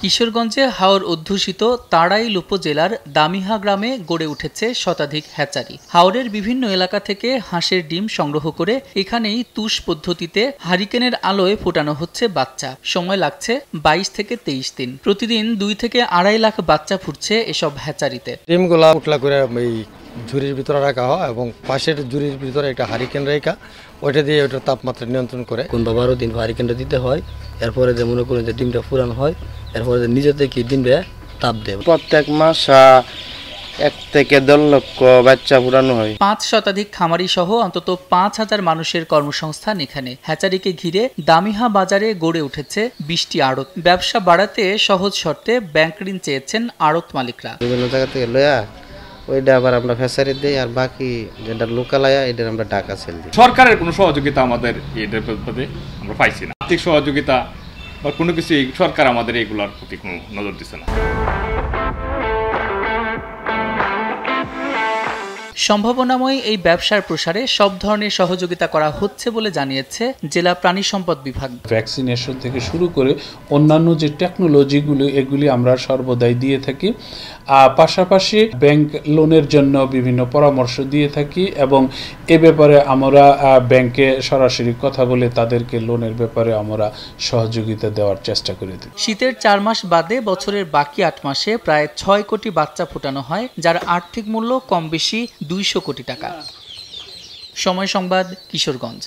কিশোরগঞ্জে হাওর অধ্যুষিত তাড়াইল উপজেলার দামিহা গ্রামে গড়ে উঠেছে শতাধিক হ্যাচারি। হাওরের বিভিন্ন এলাকা থেকে হাঁসের ডিম সংগ্রহ করে এখানেই তুষ পদ্ধতিতে হারিকেনের আলোয় ফোটানো হচ্ছে বাচ্চা। সময় লাগছে 22 থেকে 23 দিন। প্রতিদিন 2 থেকে 2.5 লাখ বাচ্চা ফুটছে এসব হ্যাচারিতে। ডিমগুলা উঠলা করে ঝুড়ির ভিতরে রাখা হয় এবং পাশের ঝুড়ির ভিতরে একটা হারিকেন রেখা ওইটা দিয়ে ওইটার তাপমাত্রা নিয়ন্ত্রণ করে 12 দিন হারিকেনটা দিতে হয়। এরপরে যে মনে করেন যে ডিমটা ফুরানো হয়, এরপরে নিজে থেকে ডিমটা তাপ দেয়। প্রত্যেক মাস 1 থেকে 1.5 লক্ষ বাচ্চা ফুরানো হয়। 5 শতাধিক খামারি সহ অন্তত 5,000 মানুষের কর্মসংস্থান এখানে। হ্যাচারিকে ঘিরে দামিহা বাজারে গড়ে উঠেছে 20টি আড়ত। ব্যবসা বাড়াতে সহজ শর্তে ব্যাংক ঋণ চেয়েছেন আড়ত মালিকরা। বিভিন্ন জায়গা থেকে লয়া ওইটা আবার আমরা ফেসারি দিই, আর বাকি যেটা লোকাল আয়া এটা আমরা টাকা সেল দিই। সরকারের কোনো সহযোগিতা আমাদের এটার ব্যাপারে আমরা পাইছি না। আর্থিক সহযোগিতা বা কোনো কিছু সরকার আমাদের এগুলোর প্রতি কোনো নজর দিচ্ছে না। সম্ভাবনাময় এই ব্যবসার প্রসারে সব ধরনের সহযোগিতা করা হচ্ছে বলে জানিয়েছে জেলা প্রাণী সম্পদ বিভাগ। ভ্যাকসিনেশন থেকে শুরু করে অন্যান্য যে টেকনোলজিগুলি এগুলি আমরা সর্বদাই দিয়ে থাকি। পাশাপাশি ব্যাংক লোনের জন্য বিভিন্ন পরামর্শ দিয়ে থাকি এবং এ ব্যাপারে আমরা ব্যাংকে সরাসরি কথা বলে তাদেরকে লোনের ব্যাপারে আমরা সহযোগিতা দেওয়ার চেষ্টা করে থাকি। শীতের 4 মাস বাদে বছরের বাকি 8 মাসে প্রায় 6 কোটি বাচ্চা ফোটানো হয়, যার আর্থিক মূল্য কম বেশি 200 কোটি টাকা। সময় সংবাদ, কিশোরগঞ্জ।